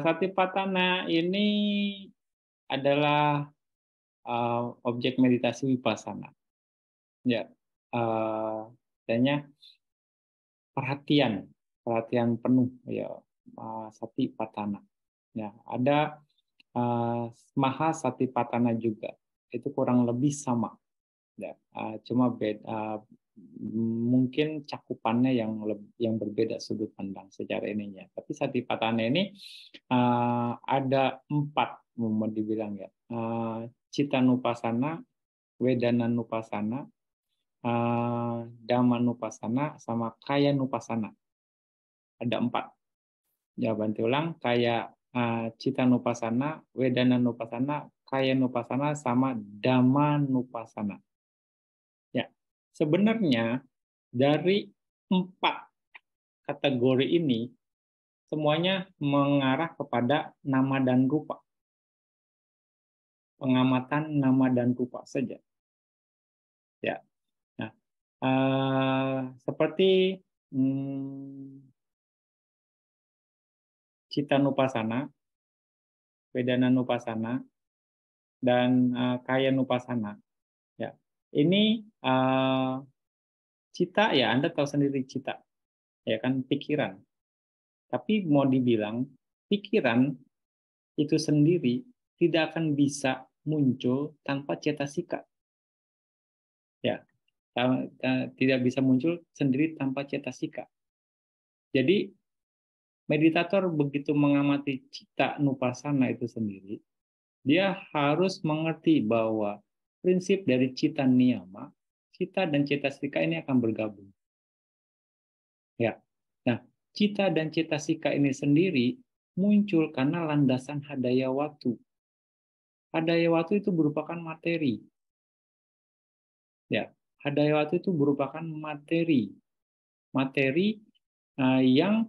Satipatthana ini adalah objek meditasi vipassana. Ya, adanya perhatian penuh ya, satipatthana. Ya, ada maha satipatthana juga. Itu kurang lebih sama. Ya, cuma beda, mungkin cakupannya yang berbeda sudut pandang secara ininya. Tapi satipatthana ini ada 4, mau dibilang ya. Cittanupassana, Vedananupassana, Dhammanupassana, sama Kayanupassana. Ada 4. Ya, bantu ulang. Kayak Cittanupassana, Vedananupassana, Kayanupassana, sama Dhammanupassana. Ya, sebenarnya dari 4 kategori ini semuanya mengarah kepada nama dan rupa. Pengamatan nama dan rupa saja. Ya. Nah, seperti Cittanupassana, Vedananupassana, dan Kayanupassana. Ya. Ini cita, ya Anda tahu sendiri cita, ya kan, pikiran. Tapi mau dibilang pikiran itu sendiri tidak akan bisa muncul tanpa cetasika. Ya, tidak bisa muncul sendiri tanpa cetasika. Jadi meditator begitu mengamati cita nupassana itu sendiri, dia harus mengerti bahwa prinsip dari cita niyama, cita dan cetasika ini akan bergabung. Ya. Nah, cita dan cetasika ini sendiri muncul karena landasan hadaya watu. Hadaya watu itu merupakan materi. Ya, hadaya watu itu merupakan materi. Materi yang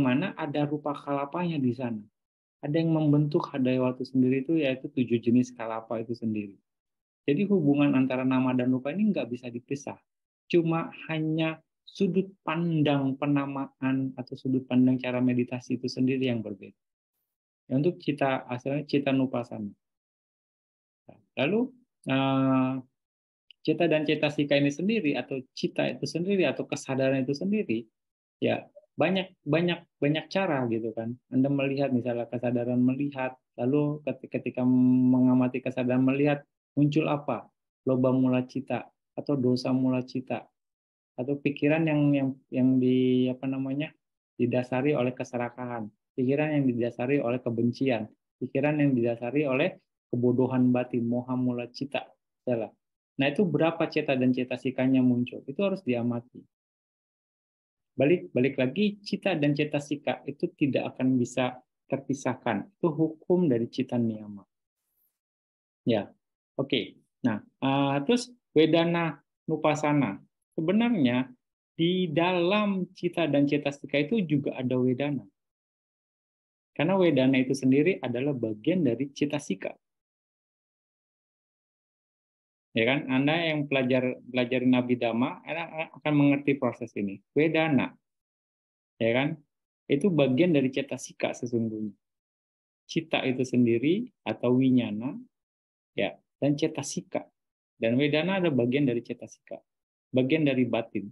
mana ada rupa kalapanya di sana. Ada yang membentuk hadaya watu sendiri itu, yaitu 7 jenis kalapa itu sendiri. Jadi hubungan antara nama dan rupa ini nggak bisa dipisah. Cuma hanya sudut pandang penamaan atau sudut pandang cara meditasi itu sendiri yang berbeda. Ya, untuk cita, asalnya Cittanupassana. Lalu cita dan cetasika ini sendiri, atau cita itu sendiri, atau kesadaran itu sendiri, ya banyak banyak banyak cara gitu kan. Anda melihat misalnya kesadaran melihat, lalu ketika mengamati kesadaran melihat muncul apa? Loba mula cita atau dosa mula cita, atau pikiran yang di apa namanya, didasari oleh keserakahan, pikiran yang didasari oleh kebencian, pikiran yang didasari oleh kebodohan batin, moha mula cita. Salah. Nah, itu berapa cita dan cetasikanya muncul? Itu harus diamati. Balik lagi, cita dan cetasika itu tidak akan bisa terpisahkan. Itu hukum dari cita niyama. Ya, oke. Nah, terus Vedana Nupassana. Sebenarnya di dalam cita dan cetasika itu juga ada Vedana. Karena Vedana itu sendiri adalah bagian dari cetasika. Ya kan, Anda yang belajarin Abhidhamma, Anda akan mengerti proses ini. Vedana, ya kan, itu bagian dari cetasika sesungguhnya. Cita itu sendiri atau winyana, ya, dan cetasika. Dan Vedana ada bagian dari cetasika, bagian dari batin.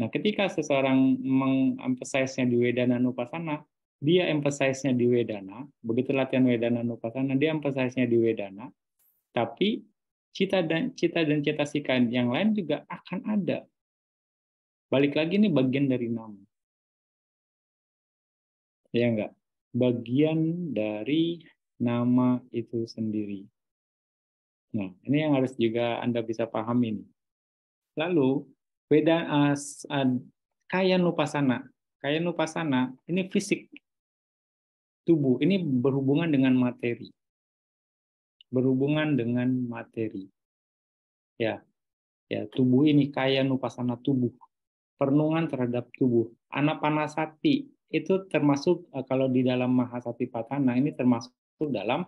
Nah, ketika seseorang mengemphasize-nya di Vedana Nupassana, dia emphasize-nya di Vedana, begitu latihan Vedana Nupassana, dia emphasize-nya di Vedana, tapi cita dan cetasika yang lain juga akan ada. Balik lagi nih, bagian dari nama. Ya enggak? Bagian dari nama itu sendiri. Nah, ini yang harus juga Anda bisa pahami nih. Lalu Kayanupassana. Kayanupassana ini fisik tubuh, ini berhubungan dengan materi. Berhubungan dengan materi. Ya, ya, tubuh ini Kayanupassana tubuh. Perenungan terhadap tubuh. Anapanasati itu termasuk kalau di dalam Mahasatipatthana ini termasuk dalam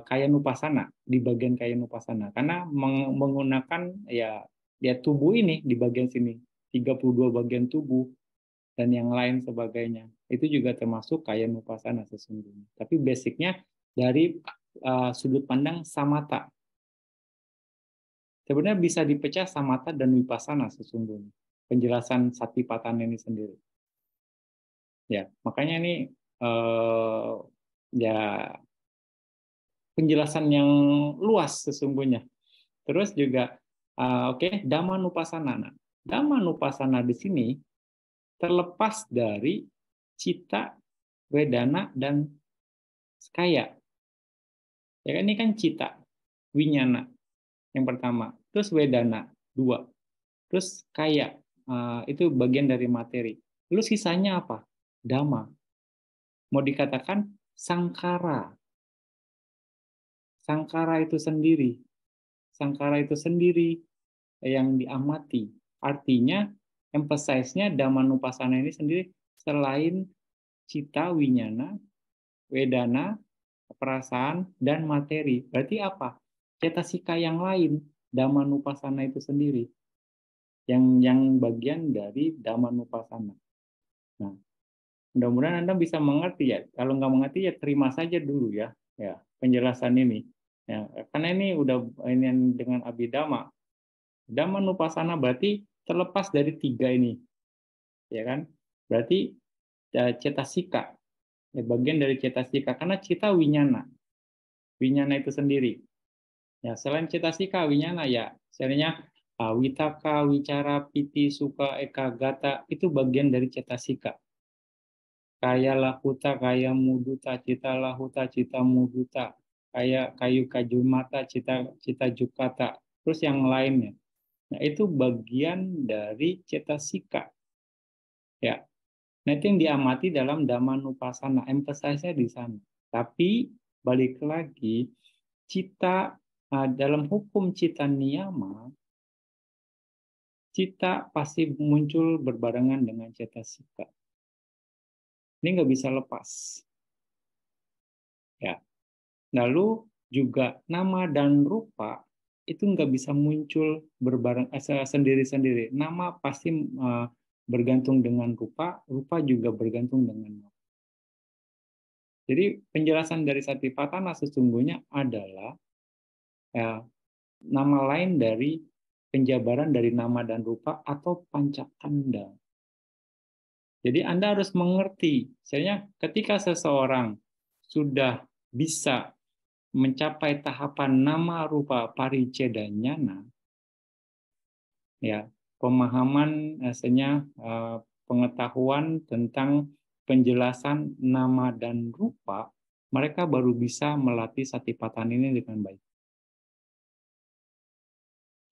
kaya nupasana, di bagian kaya nupasana, karena menggunakan ya tubuh ini di bagian sini, 32 bagian tubuh dan yang lain sebagainya. Itu juga termasuk kaya nupasana sesungguhnya. Tapi basicnya dari sudut pandang samatha. Sebenarnya bisa dipecah samatha dan vipassana sesungguhnya. Penjelasan Satipatthana ini sendiri. Ya, makanya ini ya penjelasan yang luas sesungguhnya. Terus juga Dhammanupassana. Nah, Dhammanupassana di sini terlepas dari cita, wedana, dan kaya. Ya kan, ini kan cita, winyana yang pertama, terus wedana dua, terus kaya itu bagian dari materi. Lalu sisanya apa? Dhamma. Mau dikatakan sangkara. Sangkara itu sendiri. Sangkara itu sendiri yang diamati. Artinya, emphasize-nya Dhammanupassana ini sendiri selain cita, winyana, wedana, perasaan, dan materi. Berarti apa? Cetasika yang lain, Dhammanupassana itu sendiri. Yang bagian dari Dhammanupassana. Nah, mudah-mudahan Anda bisa mengerti ya. Kalau nggak mengerti ya terima saja dulu ya penjelasan ini. Ya, karena ini udah ini dengan Abhidhamma. Dhammanupassana berarti terlepas dari tiga ini, ya kan? Berarti cetasika, bagian dari cetasika. Karena cita winyana, winyana itu sendiri. Ya, selain cetasika, winyana ya, misalnya witaka, wicara, piti, suka, eka, gata itu bagian dari cetasika. Kaya lahuta, kaya muduta, cita lahuta, cita muduta, kaya kayu kajumata, cita jukata, terus yang lainnya. Nah, itu bagian dari cetasika. Ya. Nah, itu yang diamati dalam Dhammanupassana, emphasize-nya di sana. Tapi balik lagi, cita dalam hukum cita niyama, cita pasti muncul berbarengan dengan cetasika. Ini nggak bisa lepas. Ya. Lalu juga nama dan rupa itu nggak bisa muncul berbareng sendiri-sendiri. Nama pasti bergantung dengan rupa, rupa juga bergantung dengan nama. Jadi penjelasan dari Satipatthana sesungguhnya adalah nama lain dari penjabaran dari nama dan rupa atau pancakanda. Jadi Anda harus mengerti, misalnya ketika seseorang sudah bisa mencapai tahapan nama rupa pariceda nyana, ya pemahaman misalnya pengetahuan tentang penjelasan nama dan rupa, mereka baru bisa melatih Satipatthana ini dengan baik.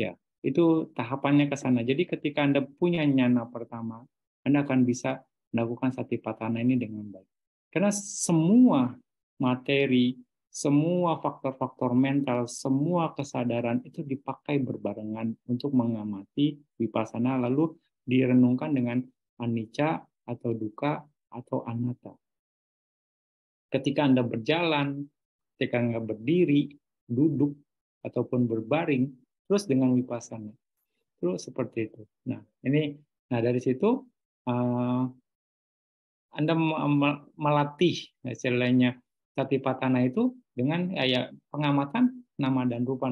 Ya, itu tahapannya ke sana. Jadi ketika Anda punya nyana pertama, Anda akan bisa melakukan Satipatthana ini dengan baik. Karena semua materi, semua faktor-faktor mental, semua kesadaran itu dipakai berbarengan untuk mengamati vipassana, lalu direnungkan dengan anicca atau dukkha atau anatta. Ketika Anda berjalan, ketika Anda berdiri, duduk, ataupun berbaring, terus dengan vipassana. Terus seperti itu. Nah, dari situ Anda melatih istilahnya Satipatthana itu dengan pengamatan nama dan rupa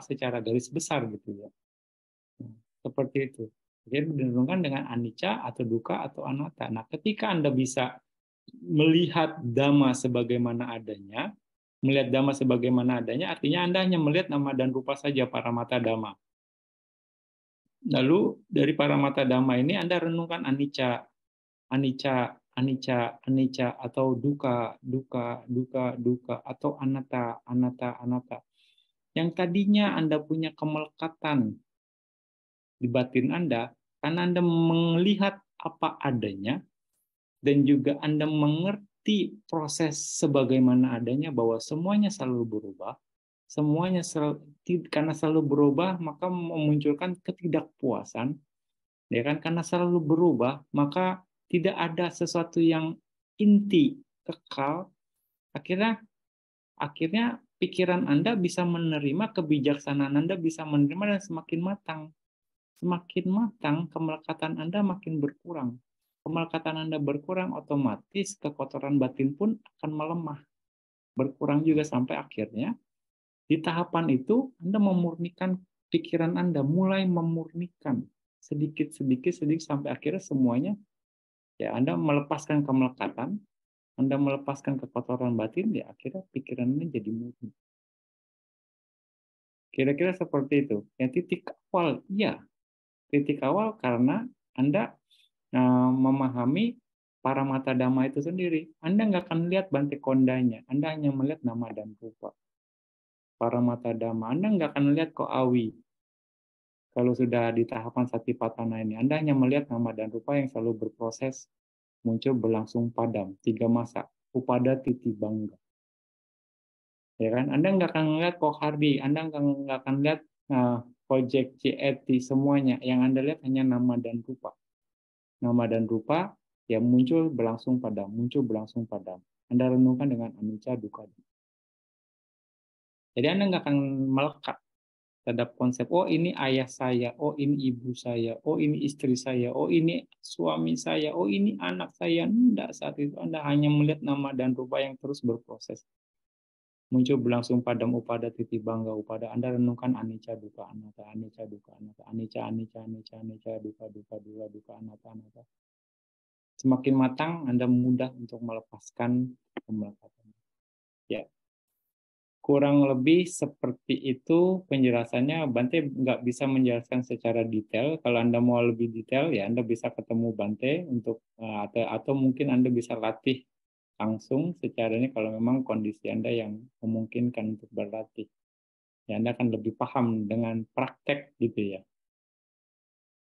secara garis besar gitu ya. Nah, seperti itu. Jadi direnungkan dengan anicca atau dukkha atau anatta. Nah, ketika Anda bisa melihat dhamma sebagaimana adanya, melihat dhamma sebagaimana adanya, artinya Anda hanya melihat nama dan rupa saja, paramata dhamma. Lalu dari paramata dhamma ini Anda renungkan anicca, anicca, anicca, anicca, atau dukkha, dukkha, dukkha, dukkha, atau anatta, anatta, anatta. Yang tadinya Anda punya kemelekatan di batin Anda, karena Anda melihat apa adanya, dan juga Anda mengerti proses sebagaimana adanya bahwa semuanya selalu berubah, karena selalu berubah maka memunculkan ketidakpuasan, ya kan? Karena selalu berubah maka tidak ada sesuatu yang inti, kekal, akhirnya pikiran Anda bisa menerima, kebijaksanaan Anda bisa menerima, dan semakin matang. Semakin matang, kemelekatan Anda makin berkurang. Kemelekatan Anda berkurang, otomatis kekotoran batin pun akan melemah. Berkurang juga sampai akhirnya, di tahapan itu Anda memurnikan pikiran Anda, mulai memurnikan sedikit sampai akhirnya semuanya, ya Anda melepaskan kemelekatan, Anda melepaskan kekotoran batin, ya akhirnya pikirannya jadi murni. Kira-kira seperti itu. Yang titik awal, iya. Titik awal karena Anda memahami para mata dhamma itu sendiri. Anda nggak akan lihat bante kondanya. Anda hanya melihat nama dan rupa. Para mata dhamma. Anda nggak akan lihat kok awi. Kalau sudah di tahapan satipatthana ini, Anda hanya melihat nama dan rupa yang selalu berproses, muncul, berlangsung, padam. 3 masa. Upada titi bangga. Ya kan? Anda nggak akan lihat kok hardi. Anda nggak akan lihat project CET, semuanya. Yang Anda lihat hanya nama dan rupa. Nama dan rupa yang muncul, berlangsung, padam. Muncul, berlangsung, padam. Anda renungkan dengan anicca, dukkha. Jadi Anda nggak akan melekat terhadap konsep, oh ini ayah saya, oh ini ibu saya, oh ini istri saya, oh ini suami saya, oh ini anak saya. Tidak, saat itu Anda hanya melihat nama dan rupa yang terus berproses. Muncul, berlangsung, padam, upada titi bangga, upada. Anda renungkan anicca, dukkha, anatta, anicca, dukkha, anatta, anicca, anicca, anicca, anicca, dukkha, dukkha, dukkha, dukkha, anatta, anatta. Semakin matang, Anda mudah untuk melepaskan kemelekatan. Ya, kurang lebih seperti itu penjelasannya. Bante nggak bisa menjelaskan secara detail. Kalau Anda mau lebih detail, ya Anda bisa ketemu Bante untuk atau mungkin Anda bisa latih langsung secara ini kalau memang kondisi Anda yang memungkinkan untuk berlatih. Ya, Anda akan lebih paham dengan praktek gitu ya.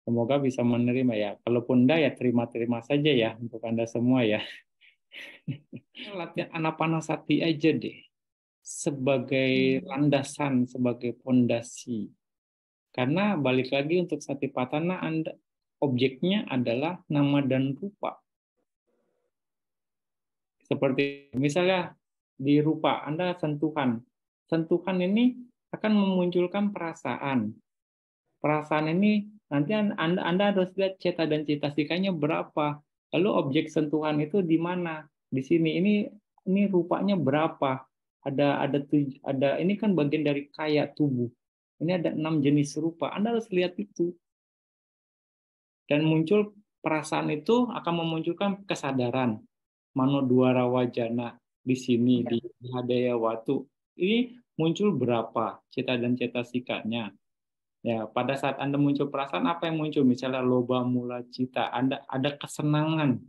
Semoga bisa menerima ya. Kalaupun enggak ya terima-terima saja ya untuk Anda semua ya. Latihan anapanasati aja deh sebagai landasan, sebagai pondasi. Karena balik lagi untuk satipatthana, Anda objeknya adalah nama dan rupa. Seperti misalnya di rupa Anda sentuhan. Sentuhan ini akan memunculkan perasaan. Perasaan ini nanti Anda harus lihat ceta dan citasikanya berapa. Lalu objek sentuhan itu di mana? Di sini. Ini rupanya berapa? Ada ini kan bagian dari kaya tubuh. Ini ada 6 jenis rupa. Anda harus lihat itu. Dan muncul perasaan itu akan memunculkan kesadaran. Mano dwara wajana di sini di Hadaya Watu. Ini muncul berapa cita dan cetasikanya? Ya, pada saat Anda muncul perasaan, apa yang muncul? Misalnya loba mula cita, Anda ada kesenangan.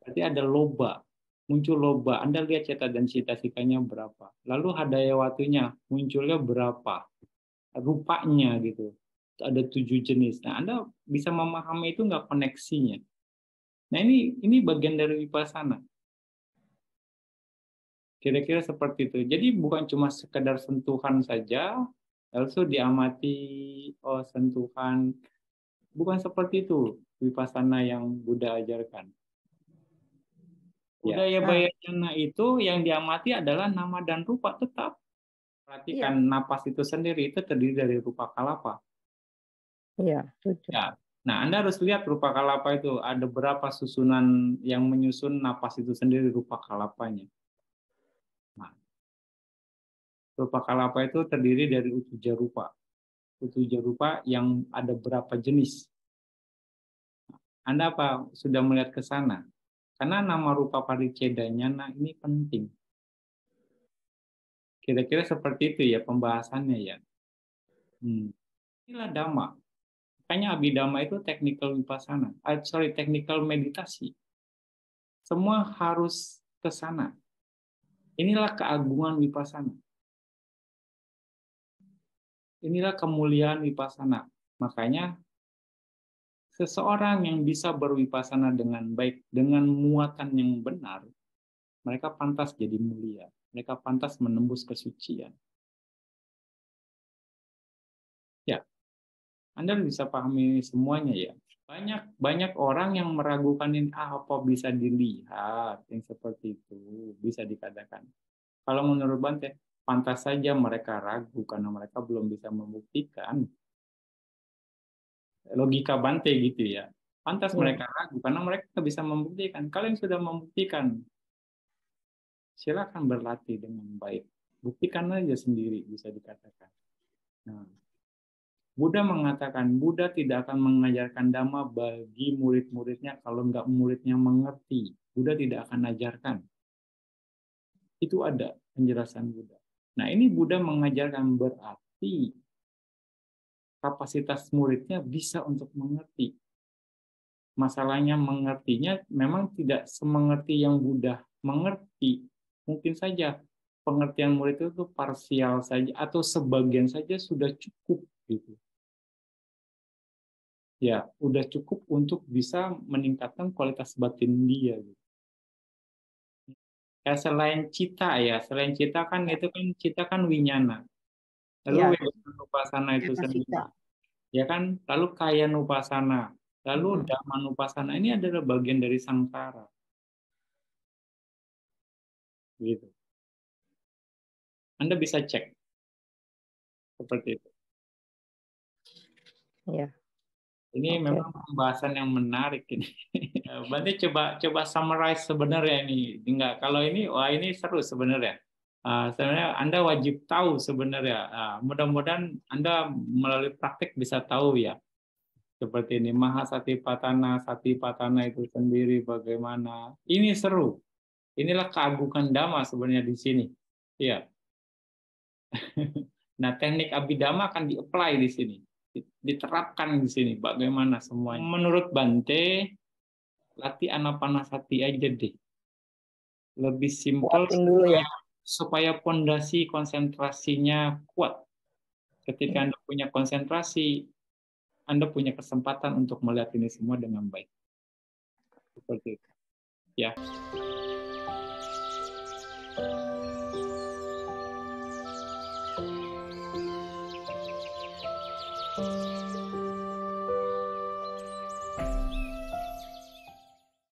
Berarti ada loba, muncul loba. Anda lihat cita dan cita-citanya berapa. Lalu hadaya watunya, munculnya berapa. Rupanya gitu. Ada 7 jenis. Nah, Anda bisa memahami itu nggak koneksinya. Nah, ini bagian dari vipassana. Kira-kira seperti itu. Jadi bukan cuma sekedar sentuhan saja, lalu diamati, oh sentuhan. Bukan seperti itu vipassana yang Buddha ajarkan. Budaya bayana itu yang diamati adalah nama dan rupa tetap. Perhatikan napas itu sendiri, itu terdiri dari rupa kalapa. Iya, setuju. Ya. Nah, Anda harus lihat rupa kalapa itu. Ada berapa susunan yang menyusun napas itu sendiri rupa kalapanya. Nah, rupa kalapa itu terdiri dari utuja rupa. Utuja rupa yang ada berapa jenis. Anda apa sudah melihat ke sana? Karena nama rupa paricedanya, nah ini penting. Kira-kira seperti itu ya pembahasannya ya. Inilah dhamma. Makanya abhidhamma itu technical vipassana. Technical meditasi. Semua harus ke sana. Inilah keagungan vipassana. Inilah kemuliaan vipassana. Makanya seseorang yang bisa bervipassana dengan baik, dengan muatan yang benar, mereka pantas jadi mulia. Mereka pantas menembus kesucian. Ya, Anda bisa pahami semuanya ya. Banyak orang yang meragukan ini, apa bisa dilihat yang seperti itu, bisa dikatakan. Kalau menurut Bante, pantas saja mereka ragu karena mereka belum bisa membuktikan. Logika Bante gitu ya. Pantas Iya. mereka ragu karena mereka bisa membuktikan. Kalau yang sudah membuktikan, silakan berlatih dengan baik. Buktikan aja sendiri, bisa dikatakan. Nah, Buddha mengatakan, Buddha tidak akan mengajarkan Dhamma bagi murid-muridnya kalau nggak muridnya mengerti. Buddha tidak akan ajarkan. Itu ada penjelasan Buddha. Nah, ini Buddha mengajarkan berarti kapasitas muridnya bisa untuk mengerti. Masalahnya mengertinya memang tidak semengerti yang Buddha mengerti. Mungkin saja pengertian murid itu parsial saja atau sebagian saja sudah cukup gitu. Ya, udah cukup untuk bisa meningkatkan kualitas batin dia. Gitu. Ya, selain cita kan itu kan cita kan winyana. Iya, Lalu Vedana itu Cita. sendiri, ya kan? Lalu kaya nupasana, lalu Mm-mm. dhamma nupasana ini adalah bagian dari samsara, gitu. Anda bisa cek seperti itu. Iya, Ini oke. memang pembahasan yang menarik ini. Berarti coba summarize sebenarnya ini. Enggak, kalau ini wah ini seru sebenarnya. Sebenarnya Anda wajib tahu sebenarnya. Mudah-mudahan Anda melalui praktik bisa tahu ya. Seperti ini Mahasatipatthana itu sendiri bagaimana. Ini seru. Inilah keagungan Dhamma sebenarnya di sini. Iya. Nah, teknik Abhidhamma akan di-apply di sini. Diterapkan di sini bagaimana semuanya. Menurut Bante, latih Anapanasati aja deh. Lebih simpel Kuatin dulu ya. supaya pondasi konsentrasinya kuat. Ketika Iya. Anda punya konsentrasi, Anda punya kesempatan untuk melihat ini semua dengan baik. Seperti itu. Ya.